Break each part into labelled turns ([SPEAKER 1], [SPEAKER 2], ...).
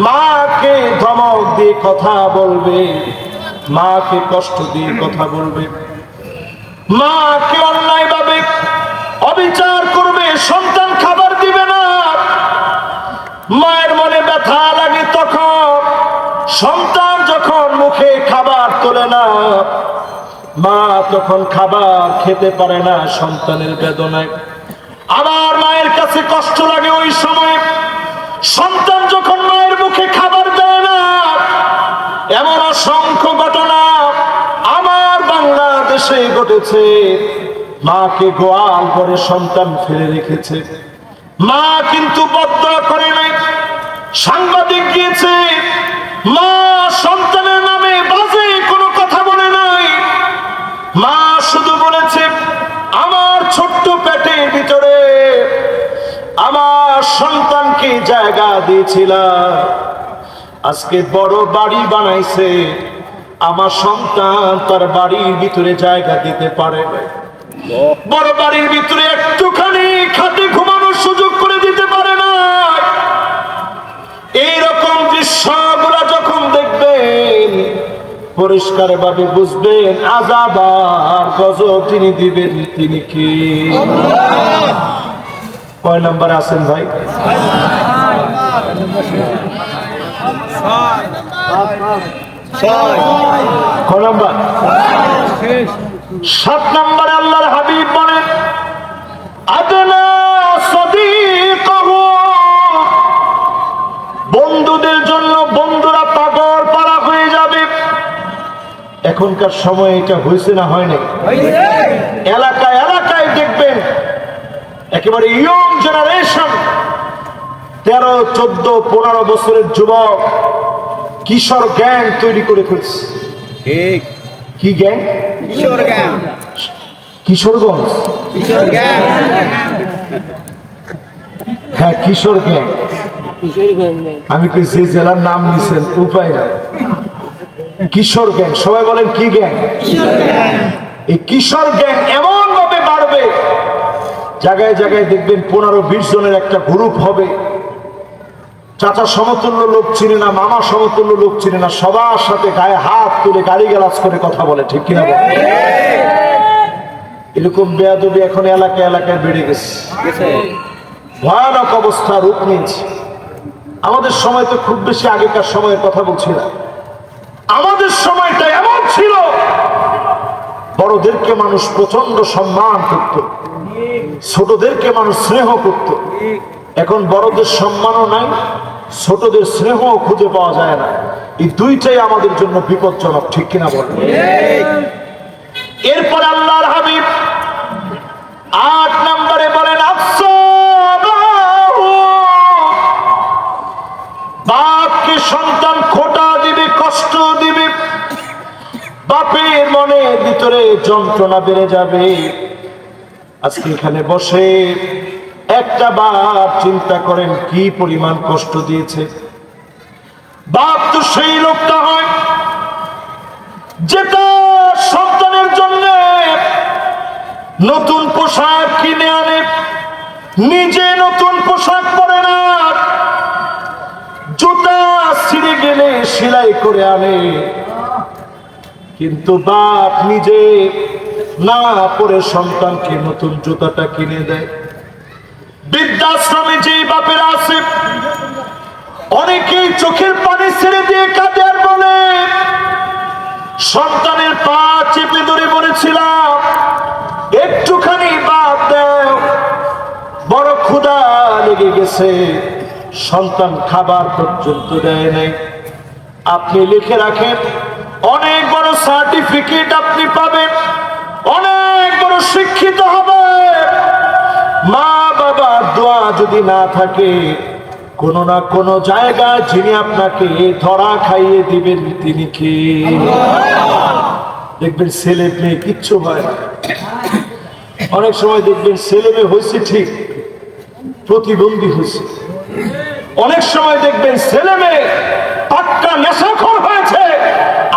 [SPEAKER 1] মাকে ধমক দিয়ে কথা বলবে, মাকে কষ্ট দিয়ে কথা বলবে, মাকে অন্যায় ভাবে অবিচার করবে, সন্তান খাবার দিবে না। মায়ের মনে ব্যথা লাগে তখন, সন্তান যখন মুখে খাবার তোলে না, মা তখন খাবার খেতে পারে না সন্তানের বেদনায়। আবার মায়ের কাছে কষ্ট লাগে ওই সময়, সন্তান যখন মায়ের মুখে খাবার দেয় না। এমন অসংখ্য ঘটনা আমার বাংলাদেশে ঘটেছে। মাকে গোয়াল করে সন্তান ফেলে রেখেছে, মা কিন্তু বদদোয়া করে নাই। সাংবাদিক গিয়েছে, মা সন্তানের নামে বাজে কোনো কথা বলে নাই। মা শুধু বলেছে, আমার ছোট্ট পেটের ভিতরে আমার সন্তানকে জায়গা দিয়েছিলাম, আজকে বড় বাড়ি বানাইছে, আমার সন্তান তার বাড়ির ভিতরে জায়গা দিতে পারে না। বড় বাড়ির ভিতরে একটুখানি খাটে ঘুমানোর সুযোগ করে দিতে পারে না। এইরকম দৃশ্যগুলো যখন দেখবেন, পরিষ্কার ভাবে বুঝবেন আযাব আর গজব তিনি দিবেন, তিনি কি? কয় নম্বরে আছেন ভাই? কয় নম্বর? 7 নম্বরে আল্লাহর হাবিব বলেন, আদনা সাদিকাহু, বন্ধুদের জন্য বন্ধুরা পাগল পারা হয়ে যাবে। এখনকার সময় এটা হয়েছে না হয় নাই? এলাকায় এলাকায় দেখবেন একেবারে ইয়ং জেনারেশন, 13, 14, 15 বছরের যুবক কিশোর গ্যাং তৈরি করে ফেলছে। কি গ্যাং? কিশোর গ্যাং। কিশোরগঞ্জ? হ্যাঁ, কিশোর গ্যাং। আমি কি যে জেলার নাম নিছেন উপায় না। কিশোর গ্যাং, সবাই বলেন কি গ্যাং? এই কিশোর গ্যাং এমন ভাবে বাড়বে, জায়গায় জায়গায় দেখবেন 15-20 জনের একটা গ্রুপ হবে। চাচা সমতুল্য লোক চিনে না, মামা সমতুল্য লোক চিনে না, সবার সাথে গায়ে হাত তুলে গালিগালাজ করে কথা বলে, ঠিক কিনা বলে? এরকম বেয়াদবি এখন এলাকায় এলাকায় বেড়ে গেছে, ভয়ানক অবস্থা রূপ নিয়েছে। আমাদের সময় তো খুব বেশি আগেকার সময়ের কথা বলছি না, আমাদের সময়টা এমন ছিল, বড়দেরকে মানুষ প্রচন্ড সম্মান করত, ছোটদেরকে মানুষ স্নেহ করত। এখন বড়দের সম্মানও নাই, ছোটদের স্নেহও খুঁজে পাওয়া যায় না। এই দুইটাই আমাদের জন্য বিপজ্জনক, ঠিক কিনা বলেন? এরপর আল্লাহর হাবিব 8 নম্বরে বলেন, বাপকে সন্তান খোঁটা দিবে, কষ্ট দিবে, বাপের মনের ভিতরে যন্ত্রণা বেড়ে যাবে। আজকে এখানে বসে একটা বাপ চিন্তা করেন কি পরিমাণ কষ্ট দিয়েছে। বাপ তো সেই লোকটা হয় যেটা সন্তানের জন্য নতুন পোশাক কিনে আনে, নিজে নতুন পোশাক পরে না, জুতা ছিঁড়ে গেলে সেলাই করে আনে, কিন্তু বাপ নিজে না পরে সন্তানকে নতুন জুতাটা কিনে দেয়। বৃদ্ধাশ্রমে যে বাপেরা আছে, অনেকেই চোখের পানি ছেড়ে দিয়ে কাঁদে আর বলে, সন্তানের পা চেপে ধরে বলেছিলাম একটুখানি বাপ দাও, বড় ক্ষুধা লেগে গেছে, সন্তান খাবার পর্যন্ত দেয় নাই। আপনি লিখে রাখেন, অনেক বড় সার্টিফিকেট আপনি পাবেন, অনেক বড় শিক্ষিত হবে, মা বাবার দোয়া যদি না থাকে, কোন না কোন জায়গায় যিনি আপনাকে ধরা খাইয়ে দিবেন তিনি কি? দেখবেন ছেলে মেয়ে কিচ্ছু হয় না। অনেক সময় দেখবেন ছেলে মেয়ে হয়েছে ঠিক, প্রতিবন্ধী হয়েছে। অনেক সময় দেখবেন ছেলে মেয়ে পাক্কা নেশাখোর হয়েছে,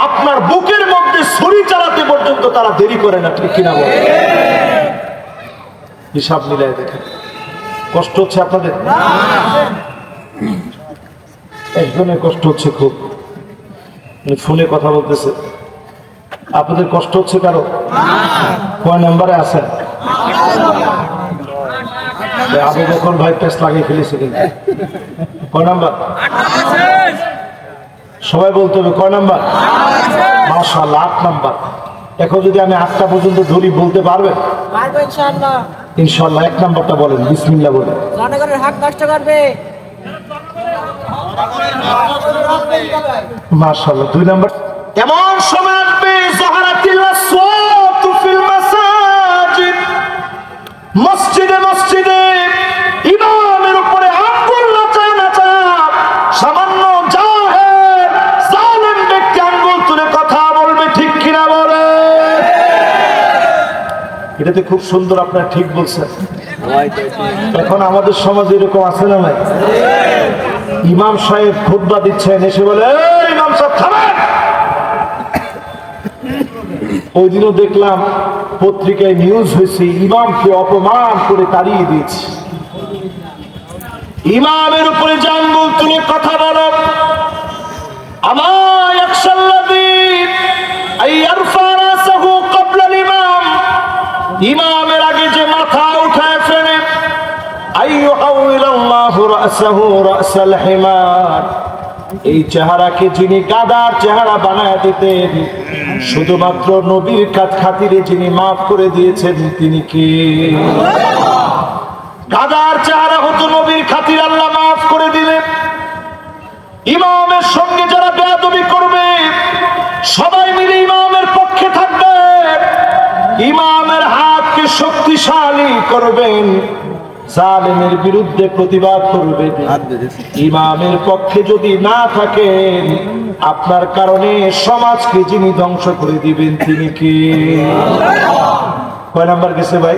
[SPEAKER 1] আপনার বুকের মধ্যে ছুরি চালাতে পর্যন্ত তারা দেরি করে না, ঠিক কিনা বলে? হিসাব মিলাই দেখেন, কষ্ট হচ্ছে আপনাদের? একজনের কষ্ট হচ্ছে খুব, ফোনে কথা বলতেছে। আপনাদের কষ্ট হচ্ছে কারো? কয় নাম্বারে আছেন? আবু বকর ভাই টেস্ট লাগিয়ে ফেলেছে কিন্তু। কয় নাম্বার? সবাই বলতে হবে কয় নাম্বার? মাশাআল্লাহ 8 নাম্বার। এখন যদি আমি 8টা পর্যন্ত ধরি বলতে পারবেন?
[SPEAKER 2] পারবো ইনশাআল্লাহ।
[SPEAKER 1] ইনশাআল্লাহ 1 নাম্বারটা বলেন, বিসমিল্লাহ বলেন।
[SPEAKER 2] জনগণের হক নষ্ট করবে।
[SPEAKER 1] মাশাআল্লাহ 2 নাম্বার। এমন সময় আসবে যাহারাতিল আসওয়াতু ফিল মাসাজিদ, মসজিদে মসজিদে ইমামের উপরে আঙ্গুল নাচায় নাচায় সামান্য জাহেল জালেম ব্যক্তি আঙ্গুল তুলে কথা বলবে, ঠিক কিনা বলে? এটাতে খুব সুন্দর, আপনারা ঠিক বলছেন। এখন আমাদের সমাজে এরকম আছে না ভাই? ইমাম সাহেব খুতবা দিচ্ছেন, এসে বলে এই ইমাম সাহেব থামেন। ওই দিনও দেখলাম পত্রিকায় নিউজ হয়েছে, ইমামকে অপমান করে তাড়িয়ে দিয়েছে। ইমামের উপরে যে আঙ্গুল তুলে কথা বলো, আমার ইয়াখশাল্লাযী আইয়ারফা রাসাহু ক্বাবলা ইমাম, ইমামের আগে যে মাথা উঠায় ফেলে, আইয়ুহাউইলাল্লাহু রাসাহু রাসাল হিমার, এই চেহারাকে যিনি গাধার চেহারা বানায় দিতেন, শুধুমাত্র নবীর খাতিরে যিনি মাফ করে দিয়েছেন তিনি কে? গাধার চেহারা হতো নবীর খাতির আল্লাহ মাফ করে দিলেন। ইমামের সঙ্গে যারা বেয়াদবি করবে সবাই মিলে ইমামের পক্ষে থাকবে, ইমামের হাতকে শক্তিশালী করবেন, জালেমের বিরুদ্ধে প্রতিবাদ করবেন। ইমামের পক্ষে যদি না থাকেন, আপনার কারণে সমাজকে যিনি ধ্বংস করে দিবেন তিনি কি? কয় নাম্বার গেছে ভাই?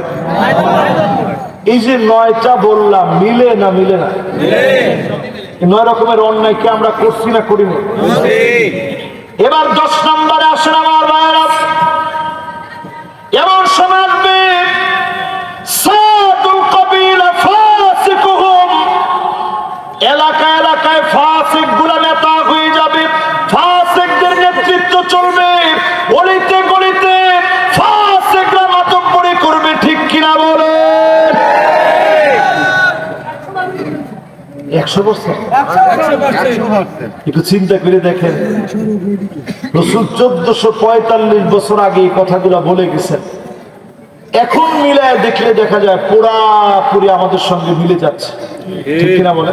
[SPEAKER 1] এই যে 9টা বললাম, মিলে না মিলে না? 9 রকমের অন্যায়কে আমরা করছি না করিনি? এবার 10 নম্বরে আসেন আমার ভাইয়েরা। এমন সমাজ এলাকা এলাকায় ফাসিক গুলা নেতা হয়ে যাবে, ফাসিকদের নেতৃত্ব চলবে, গলিতে গলিতে ফাসিকরা মাতব্বরি করবে, ঠিক কিনা বলে? 100%। একটু চিন্তা করে দেখেন, রাসূল 1445 বছর আগে এই কথাগুলা বলে গেছেন। এখন মিলায় দেখলে দেখা যায় পুরাপুরি আমাদের সঙ্গে মিলে যাচ্ছে, ঠিক কিনা বলে?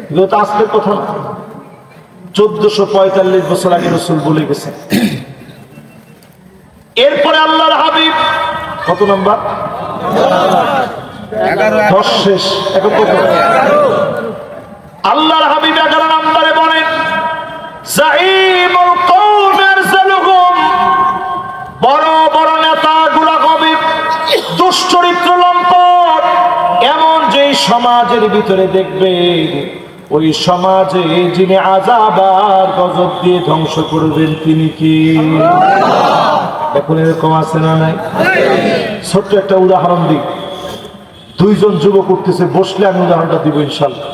[SPEAKER 1] এগুলো তো আজকের কথা না, 1445 বছর আগে রাসূল বলে গেছেন। এরপরে আল্লাহর হাবিব কত নাম্বার? 10 শেষ, এখন কত? আল্লাহর হাবিব 11 নম্বরে বলেন, জাইমুল কওম আরসালুহুম, বড় বড় নেতাগুলা হবে দুশ্চরিত্র লম্পট, এমন যে সমাজের ভিতরে দেখবে ওই সমাজে যিনি আযাব আর গজব দিয়ে ধ্বংস করবেন তিনি কি? এখন এরকম আছে না নাই? ছোট্ট একটা উদাহরণ দিই। 2 জন যুবক উঠতেছে, বসলে আমি উদাহরণটা দিব ইনশাল্লাহ।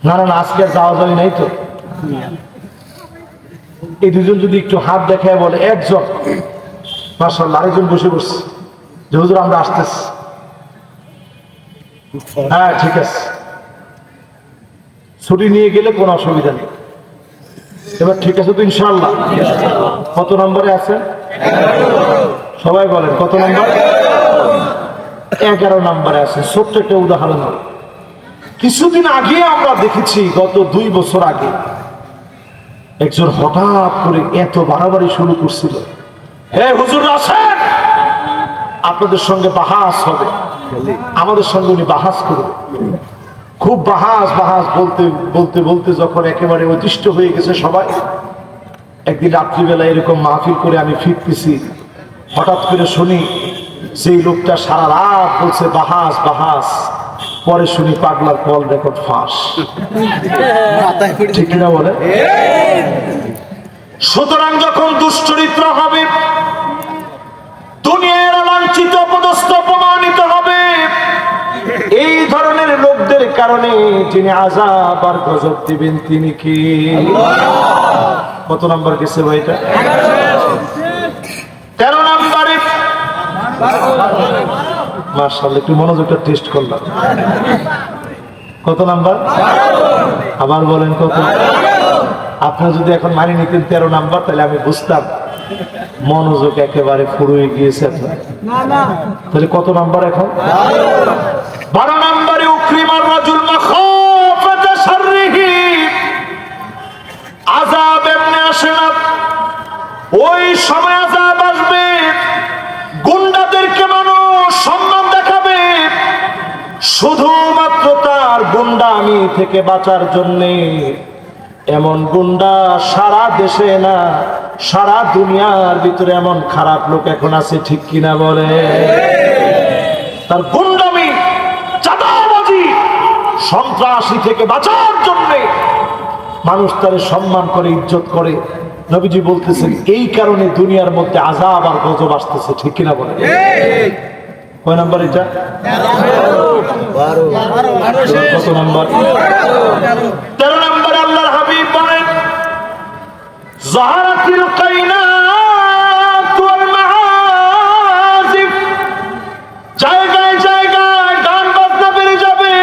[SPEAKER 1] না না না, আজকে আর যাওয়া যাবে নাই তো। এই 2 জন যদি একটু হাত দেখায় বলে, একজন মাশাআল্লাহ, আরেকজন বসে বসছে যে হুজুর আমরা আসতেছি। হ্যাঁ ঠিক আছে, ছুটি নিয়ে গেলে কোনো অসুবিধা নেই। এবার ঠিক আছে তো ইনশাআল্লাহ? কত নম্বরে আছেন সবাই বলেন, কত নম্বর? 11 নম্বরে আছে। ছোট্ট একটা উদাহরণ, কিছুদিন আগে আমরা দেখেছি, গত 2 বছর আগে একজন হঠাৎ করে এত বাড়াবাড়ি শুরু করছিল, হে হুজুর আসেন আপনাদের সঙ্গে বাহাস হবে। আমাদের সঙ্গে উনি বাহাস করবে, খুব বাহাস বাহাস বলতে বলতে বলতে যখন একেবারে অতিষ্ঠ হয়ে গেছে সবাই, একদিন রাত্রিবেলা এরকম মাহফিল করে আমি ফিরতেছি, হঠাৎ করে শুনি সেই লোকটা সারা রাত বলছে বাহাস বাহাস, পরে শুনি পাগলার কল রেকর্ড ফাঁস, ঠিক কিনা বলে? সুতরাং যখন দুশ্চরিত্র হবে, দুনিয়ার লাঞ্ছিত অপদস্থ অপমানিত হবে, এই ধরনের লোকদের কারণে যিনি আযাব আর গজব দিবেন তিনি কি? কত নাম্বার গেছে ভাইটা? 13 নাম্বারে। মাশাআল্লাহ, একটু মনোযোগটা টেস্ট করলাম। কত নাম্বার? আবার বলেন কত? আপনারা যদি এখন মানি নিতেন 13 নাম্বার, তাহলে আমি বুঝতাম মনোযোগ একেবারে ফুরিয়ে গিয়েছে আপনার। তাহলে কত নাম্বার এখন? 12 নাম্বারে উকরিমার রাজুল মাখাফাতা শাররিহি। আযাব এমনি আসে না, ওই সময় আযাব আসবে, গুন্ডাদেরকে মানুষ সম্মান দেখাবে শুধুমাত্র তার গুন্ডামি থেকে বাঁচার জন্যে। এমন গুন্ডা সারা দেশে না, সারা দুনিয়ার ভিতরে এমন খারাপ লোক এখন আছে, ঠিক কিনা বলে? তার গুন্ডামি, চাঁদাবাজি, সন্ত্রাসী থেকে বাঁচার জন্যে মানুষ তারে সম্মান করে, ইজ্জত করে। নবীজি বলতেছেন এই কারণে দুনিয়ার মধ্যে আযাব আর গজব আসতেছে, ঠিক কিনা বলে? কয় নাম্বার এটা? কত নাম্বার? 13 নাম্বার। আল্লাহর হাবিব বলেন যাহারাতিল কাইনাত ওয়াল মাআজিফ। জায়গায় জায়গায় গান বাজনা বেড়ে যাবে,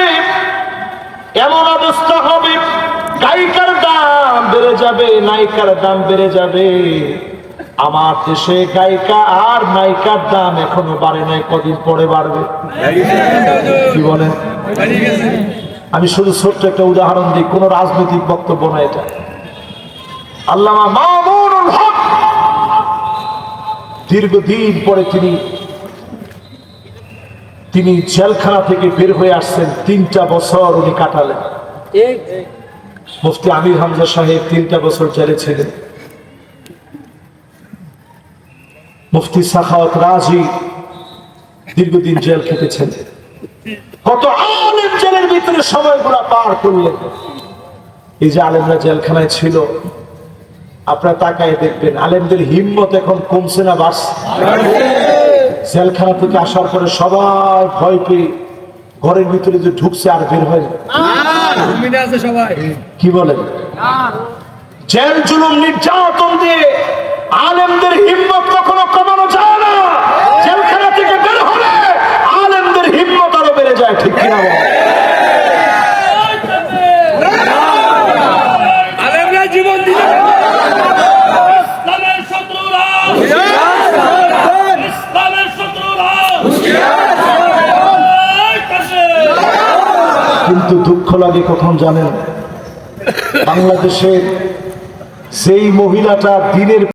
[SPEAKER 1] এমন অবস্থা হবে গায়িকার দাম বেড়ে যাবে, নায়িকার দাম বেড়ে যাবে। আমার দেশে গায়িকা আর নায়িকার দাম এখনো বাড়ে নাই, কদিন পরে বাড়বে। কি বলেন? আমি শুধু ছোট্ট একটা উদাহরণ দিই, কোন রাজনৈতিক বক্তব্য না এটা। আল্লামা মামুনুল হক দীর্ঘদিন পরে তিনি জেলখানা থেকে বের হয়ে আসছেন। 3টা বছর উনি কাটালেন। মুফতি আমির হামজা সাহেব 3টা বছর জেলে ছিলেন। মুফতি সাখাওয়াত রাজি দীর্ঘদিন জেল খেটেছেন। কত আলেম জেলের ভিতরে সময়গুলো পার করলেন। এই যে আলেমরা জেলখানায় ছিল, আপনারা তাকায় দেখবেন আলেমদের হিম্মত এখন কমছে না বাড়ছে? জেলখানা থেকে আসার পরে সবাই ভয় পেয়ে ঘরের ভিতরে যে ঢুকছে আর বের হয় না। কি বলেন? জেল জুলুম নির্যাতন দিয়ে আলেমদের হিম্মত কখনো কমানো যায় না। জেলখানা থেকে বের হলে আলেমদের হিম্মত আরো বেড়ে যায়, ঠিক কিনা বলেন?
[SPEAKER 3] আলেমরা জীবন দিতে ইসলামের শত্রুরা, ইসলামের শত্রুরা।
[SPEAKER 1] কিন্তু দুঃখ লাগে কখন জানেন? বাংলাদেশের সেই মহিলাটা দিনের